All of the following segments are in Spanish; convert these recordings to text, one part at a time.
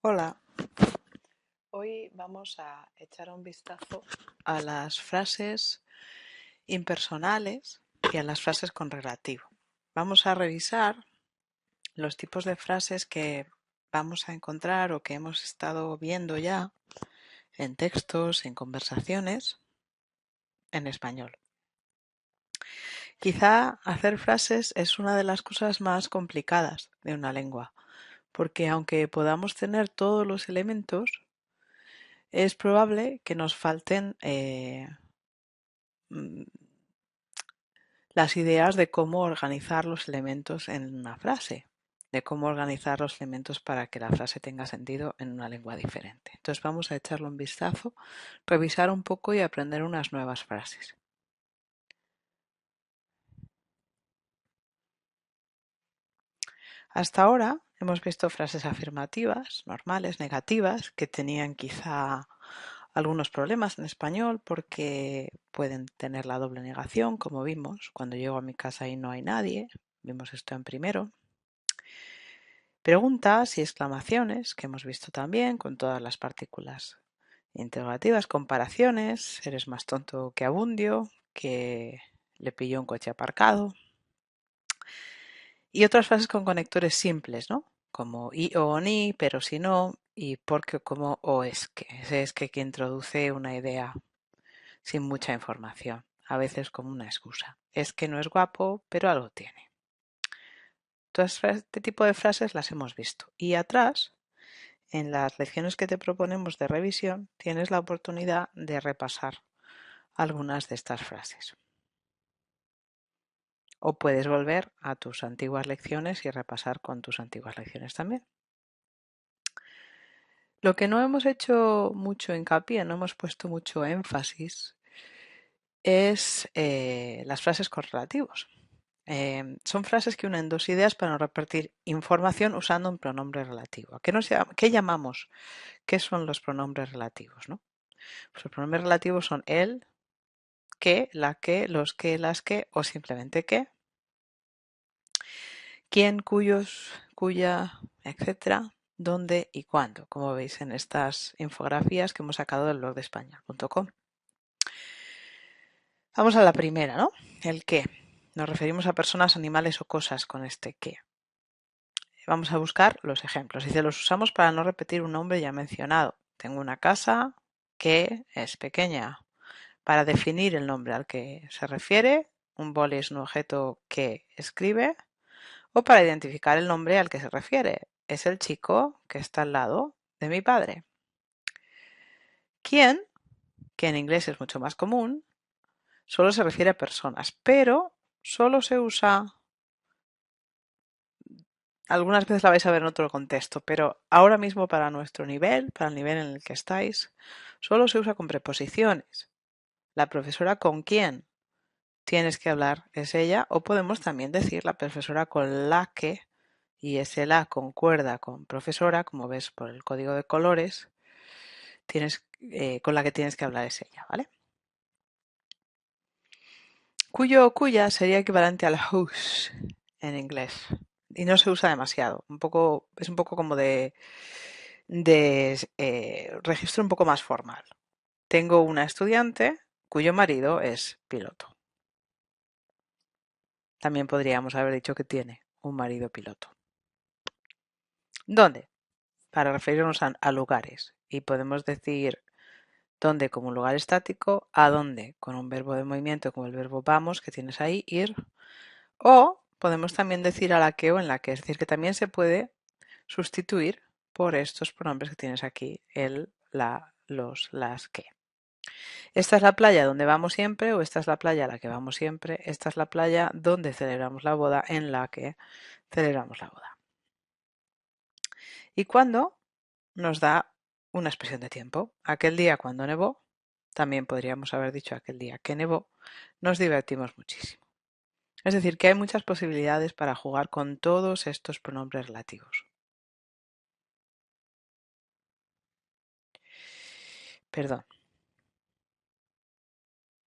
Hola, hoy vamos a echar un vistazo a las frases impersonales y a las frases con relativo. Vamos a revisar los tipos de frases que vamos a encontrar o que hemos estado viendo ya en textos, en conversaciones en español. Quizá hacer frases es una de las cosas más complicadas de una lengua, porque aunque podamos tener todos los elementos, es probable que nos falten mm, las ideas de cómo organizar los elementos en una frase, de cómo organizar los elementos para que la frase tenga sentido en una lengua diferente. Entonces vamos a echarle un vistazo, revisar un poco y aprender unas nuevas frases. Hasta ahora hemos visto frases afirmativas, normales, negativas, que tenían quizá algunos problemas en español porque pueden tener la doble negación, como vimos cuando llego a mi casa y no hay nadie. Vimos esto en primero. Preguntas y exclamaciones, que hemos visto también con todas las partículas interrogativas, comparaciones, eres más tonto que Abundio, que le pilló un coche aparcado, y otras frases con conectores simples, ¿no? Como y o ni, pero si no, y porque como o es que. Ese es que introduce una idea sin mucha información, a veces como una excusa. Es que no es guapo, pero algo tiene. Todas este tipo de frases las hemos visto. Y atrás, en las lecciones que te proponemos de revisión, tienes la oportunidad de repasar algunas de estas frases. O puedes volver a tus antiguas lecciones y repasar con tus antiguas lecciones también. Lo que no hemos hecho mucho hincapié, no hemos puesto mucho énfasis, es las frases correlativos. Son frases que unen dos ideas para no repetir información usando un pronombre relativo. ¿Qué llamamos? ¿Qué son los pronombres relativos? ¿No? Pues los pronombres relativos son el, que, la que, los que, las que o simplemente que. Quién, cuyos, cuya, etcétera, dónde y cuándo, como veis en estas infografías que hemos sacado del blog de España.com. Vamos a la primera, ¿no? El qué. Nos referimos a personas, animales o cosas con este qué. Vamos a buscar los ejemplos. Dice, los usamos para no repetir un nombre ya mencionado. Tengo una casa que es pequeña. Para definir el nombre al que se refiere, un boli es un objeto que escribe, o para identificar el nombre al que se refiere. Es el chico que está al lado de mi padre. ¿Quién? Que en inglés es mucho más común, solo se refiere a personas, pero solo se usa, algunas veces la vais a ver en otro contexto, pero ahora mismo para nuestro nivel, para el nivel en el que estáis, solo se usa con preposiciones. La profesora con quién tienes que hablar es ella, o podemos también decir la profesora con la que, y ese la concuerda con profesora, como ves por el código de colores, con la que tienes que hablar es ella, ¿vale? Cuyo o cuya sería equivalente al whose en inglés y no se usa demasiado. Es un poco como de registro un poco más formal. Tengo una estudiante cuyo marido es piloto. También podríamos haber dicho que tiene un marido piloto. ¿Dónde? Para referirnos a lugares. Y podemos decir dónde como un lugar estático, a dónde con un verbo de movimiento como el verbo vamos que tienes ahí, ir. O podemos también decir a la que o en la que, es decir, que también se puede sustituir por estos pronombres que tienes aquí, el, la, los, las, que. Esta es la playa donde vamos siempre o esta es la playa a la que vamos siempre. Esta es la playa donde celebramos la boda, en la que celebramos la boda. ¿Y cuándo? Nos da una expresión de tiempo. Aquel día cuando nevó, también podríamos haber dicho aquel día que nevó, nos divertimos muchísimo. Es decir, que hay muchas posibilidades para jugar con todos estos pronombres relativos. Perdón,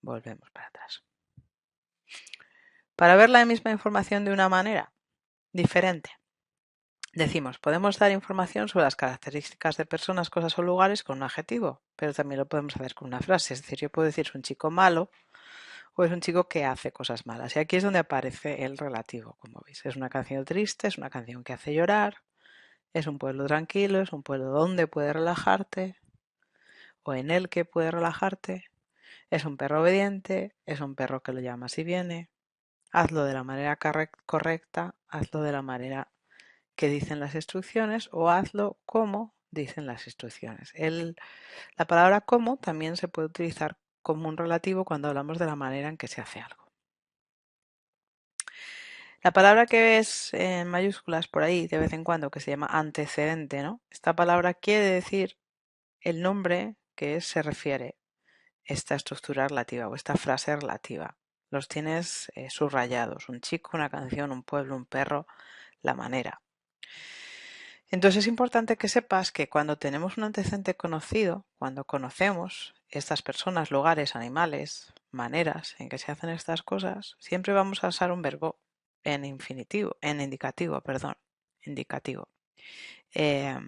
volvemos para atrás. Para ver la misma información de una manera diferente, Decimos, podemos dar información sobre las características de personas, cosas o lugares con un adjetivo, pero también lo podemos hacer con una frase. Es decir, yo puedo decir es un chico malo o es un chico que hace cosas malas. Y aquí es donde aparece el relativo, como veis. Es una canción triste, es una canción que hace llorar, es un pueblo tranquilo, es un pueblo donde puedes relajarte o en el que puedes relajarte. Es un perro obediente, es un perro que lo llamas y viene. Hazlo de la manera correcta, hazlo de la manera que dicen las instrucciones o hazlo como dicen las instrucciones. La palabra como también se puede utilizar como un relativo cuando hablamos de la manera en que se hace algo. La palabra que ves en mayúsculas por ahí de vez en cuando que se llama antecedente, ¿no? Esta palabra quiere decir el nombre que se refiere esta estructura relativa o esta frase relativa. Los tienes subrayados, un chico, una canción, un pueblo, un perro, la manera. Entonces es importante que sepas que cuando tenemos un antecedente conocido, cuando conocemos estas personas, lugares, animales, maneras en que se hacen estas cosas, siempre vamos a usar un verbo en indicativo, perdón, indicativo. Eh,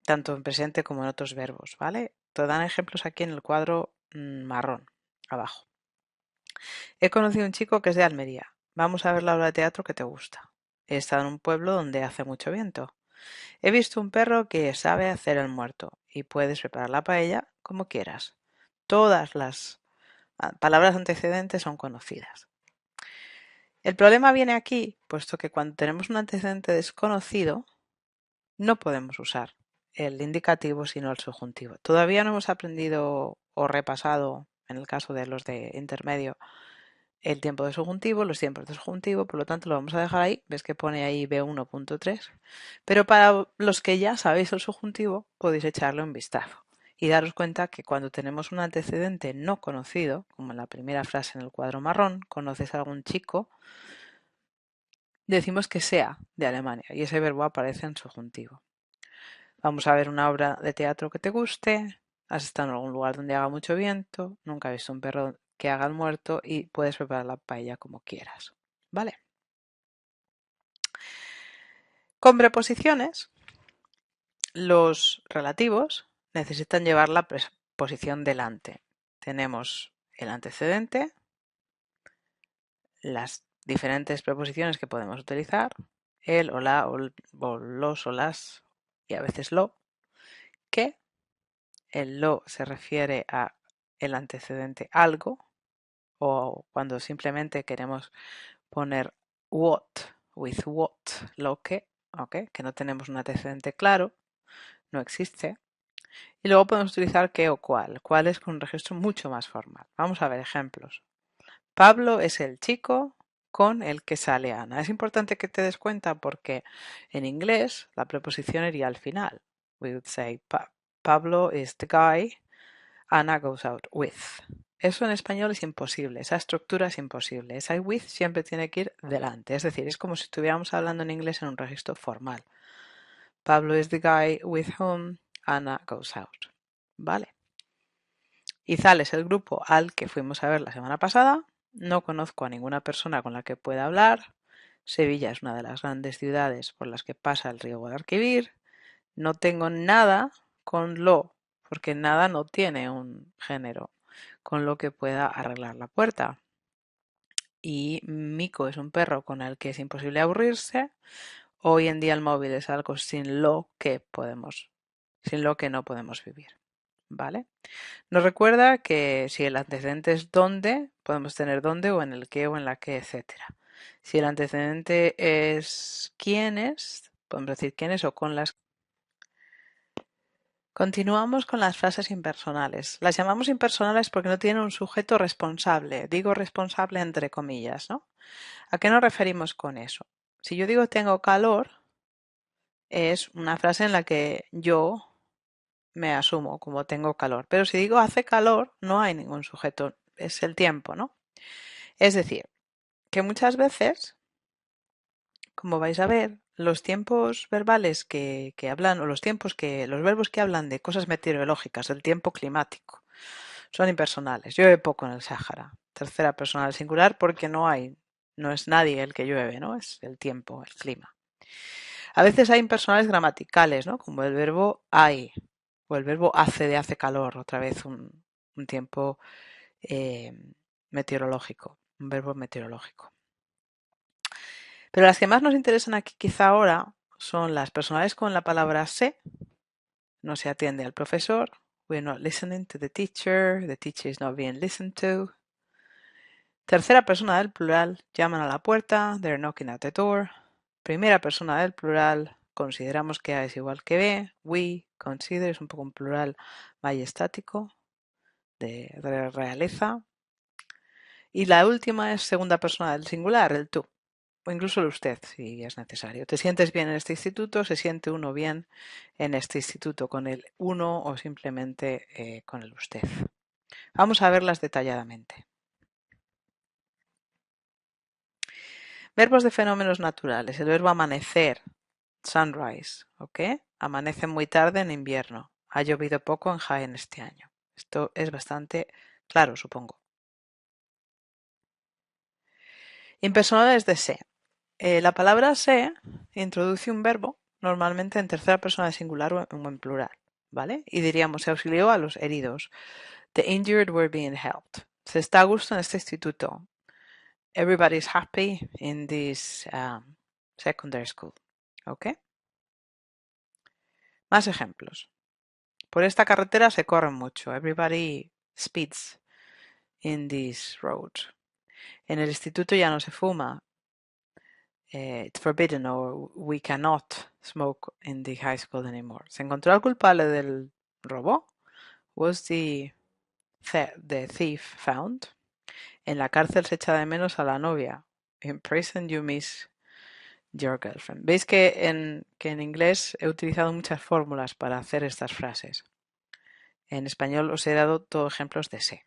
Tanto en presente como en otros verbos, ¿vale? Te dan ejemplos aquí en el cuadro marrón, abajo. He conocido a un chico que es de Almería. Vamos a ver la obra de teatro que te gusta. He estado en un pueblo donde hace mucho viento. He visto un perro que sabe hacer el muerto y puedes preparar la paella como quieras. Todas las palabras antecedentes son conocidas. El problema viene aquí, puesto que cuando tenemos un antecedente desconocido, no podemos usar el indicativo sino el subjuntivo. Todavía no hemos aprendido o repasado, en el caso de los de intermedio, el tiempo de subjuntivo, los tiempos de subjuntivo, por lo tanto lo vamos a dejar ahí, ves que pone ahí B1.3, pero para los que ya sabéis el subjuntivo podéis echarle un vistazo y daros cuenta que cuando tenemos un antecedente no conocido, como en la primera frase en el cuadro marrón, conoces a algún chico, decimos que sea de Alemania y ese verbo aparece en subjuntivo. Vamos a ver una obra de teatro que te guste, has estado en algún lugar donde haga mucho viento, nunca has visto un perro que haga el muerto y puedes preparar la paella como quieras. ¿Vale? Con preposiciones, los relativos necesitan llevar la preposición delante. Tenemos el antecedente, las diferentes preposiciones que podemos utilizar, el o la o los o las y a veces lo, que el lo se refiere a el antecedente algo o cuando simplemente queremos poner what with what, lo que, ¿ok? Que no tenemos un antecedente claro, no existe. Y luego podemos utilizar qué o cuál. Cuál es con un registro mucho más formal. Vamos a ver ejemplos. Pablo es el chico con el que sale Ana. Es importante que te des cuenta porque en inglés la preposición iría al final. We would say Pablo is the guy Anna goes out with. Eso en español es imposible, esa estructura es imposible. Esa with siempre tiene que ir delante. Es decir, es como si estuviéramos hablando en inglés en un registro formal. Pablo is the guy with whom Anna goes out. ¿Vale? Izal es el grupo al que fuimos a ver la semana pasada. No conozco a ninguna persona con la que pueda hablar. Sevilla es una de las grandes ciudades por las que pasa el río Guadalquivir. No tengo nada con lo, porque nada no tiene un género con lo que pueda arreglar la puerta. Y Mico es un perro con el que es imposible aburrirse. Hoy en día el móvil es algo sin lo que no podemos vivir. ¿Vale? Nos recuerda que si el antecedente es dónde, podemos tener dónde o en el qué o en la que, etcétera. Si el antecedente es quiénes, podemos decir quiénes o con las. Continuamos con las frases impersonales. Las llamamos impersonales porque no tienen un sujeto responsable. Digo responsable entre comillas, ¿no? ¿A qué nos referimos con eso? Si yo digo tengo calor, es una frase en la que yo me asumo como tengo calor. Pero si digo hace calor, no hay ningún sujeto, es el tiempo, ¿no? Es decir, que muchas veces, como vais a ver, los tiempos verbales que hablan, o los verbos que hablan de cosas meteorológicas, del tiempo climático, son impersonales. Llueve poco en el Sáhara. Tercera persona del singular porque no es nadie el que llueve, ¿no? Es el tiempo, el clima. A veces hay impersonales gramaticales, ¿no? Como el verbo hay o el verbo hace de hace calor, otra vez un tiempo eh, meteorológico, un verbo meteorológico. Pero las que más nos interesan aquí quizá ahora son las personales con la palabra se, no se atiende al profesor, we're not listening to the teacher is not being listened to. Tercera persona del plural, llaman a la puerta, they're knocking at the door. Primera persona del plural, consideramos que A es igual que B, we consider, es un poco un plural majestático, de realeza. Y la última es segunda persona del singular, el tú, o incluso el usted, si es necesario. ¿Te sientes bien en este instituto? ¿Se siente uno bien en este instituto con el uno o simplemente con el usted? Vamos a verlas detalladamente. Verbos de fenómenos naturales. El verbo amanecer, sunrise, ¿ok? Amanece muy tarde en invierno. Ha llovido poco en Jaén este año. Esto es bastante claro, supongo. Impersonales de se. La palabra se introduce un verbo normalmente en tercera persona de singular o en plural, ¿vale? Y diríamos, se auxilió a los heridos. The injured were being helped. Se está a gusto en este instituto. Everybody's happy in this secondary school. ¿Ok? Más ejemplos. Por esta carretera se corre mucho. Everybody speeds in this road. En el instituto ya no se fuma. It's forbidden or we cannot smoke in the high school anymore. Se encontró al culpable del robo. Was the thief found? En la cárcel se echa de menos a la novia. In prison you miss your girlfriend. Veis que en inglés he utilizado muchas fórmulas para hacer estas frases. En español os he dado todos ejemplos de se.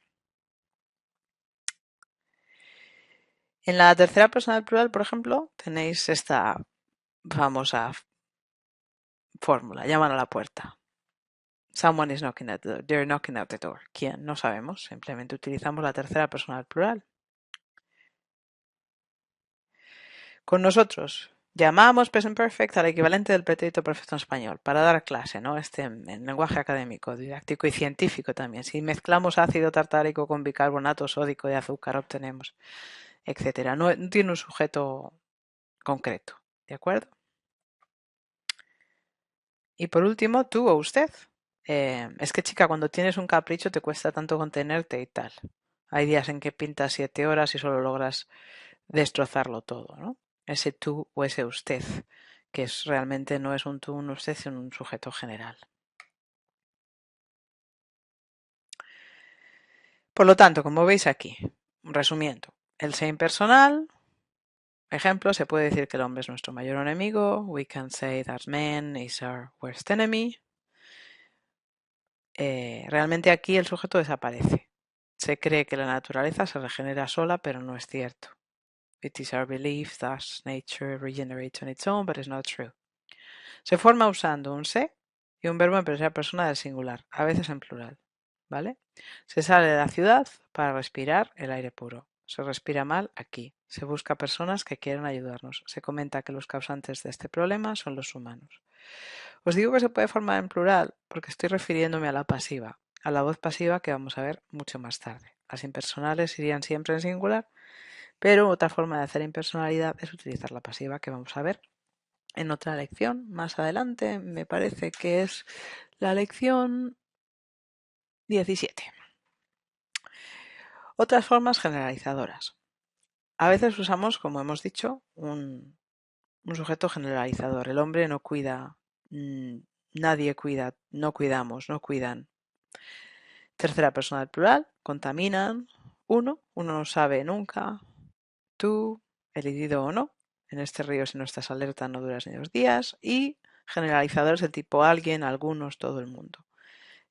En la tercera persona del plural, por ejemplo, tenéis esta famosa fórmula. Llaman a la puerta. Someone is knocking at the door. They're knocking at the door. ¿Quién? No sabemos. Simplemente utilizamos la tercera persona del plural. Con nosotros llamamos present perfect al equivalente del pretérito perfecto en español para dar clase, ¿no? En lenguaje académico, didáctico y científico también. Si mezclamos ácido tartárico con bicarbonato sódico de azúcar, obtenemos, etcétera. No tiene un sujeto concreto, ¿de acuerdo? Y por último, tú o usted. Es que chica, cuando tienes un capricho te cuesta tanto contenerte y tal. Hay días en que pintas 7 horas y solo logras destrozarlo todo, ¿no? Ese tú o ese usted, que realmente no es un tú, un usted, sino un sujeto general. Por lo tanto, como veis aquí, resumiendo, el se impersonal, ejemplo, se puede decir que el hombre es nuestro mayor enemigo. We can say that man is our worst enemy. Realmente aquí el sujeto desaparece. Se cree que la naturaleza se regenera sola, pero no es cierto. It is our belief that nature regenerates on its own, but it's not true. Se forma usando un se y un verbo en tercera persona del singular, a veces en plural, ¿vale? Se sale de la ciudad para respirar el aire puro. Se respira mal aquí. Se busca personas que quieran ayudarnos. Se comenta que los causantes de este problema son los humanos. Os digo que se puede formar en plural porque estoy refiriéndome a la pasiva, a la voz pasiva que vamos a ver mucho más tarde. Las impersonales irían siempre en singular, pero otra forma de hacer impersonalidad es utilizar la pasiva que vamos a ver en otra lección más adelante. Me parece que es la lección 17. Otras formas generalizadoras. A veces usamos, como hemos dicho, un sujeto generalizador. El hombre no cuida, nadie cuida, no cuidamos, no cuidan. Tercera persona del plural, contaminan. Uno no sabe nunca. Tú, el herido o no. En este río, si no estás alerta, no duras ni 2 días. Y generalizadores del tipo alguien, algunos, todo el mundo.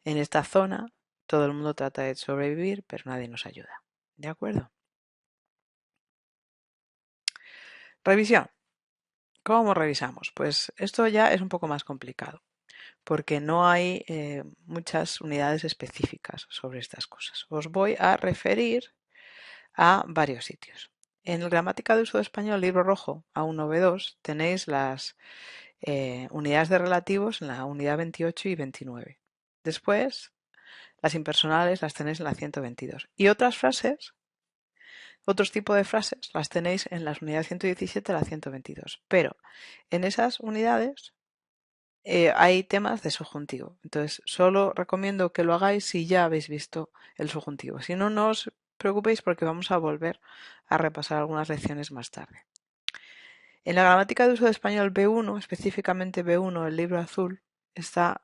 En esta zona, todo el mundo trata de sobrevivir, pero nadie nos ayuda. ¿De acuerdo? Revisión. ¿Cómo revisamos? Pues esto ya es un poco más complicado, porque no hay muchas unidades específicas sobre estas cosas. Os voy a referir a varios sitios. En el Gramática de Uso de Español, libro rojo A1, B2, tenéis las unidades de relativos en la unidad 28 y 29. Después, las impersonales las tenéis en la 122. Y otras frases, otros tipos de frases, las tenéis en las unidades 117 a la 122. Pero en esas unidades hay temas de subjuntivo. Entonces, solo recomiendo que lo hagáis si ya habéis visto el subjuntivo. Si no, no os preocupéis porque vamos a volver a repasar algunas lecciones más tarde. En la gramática de uso de español B1, específicamente B1, el libro azul, está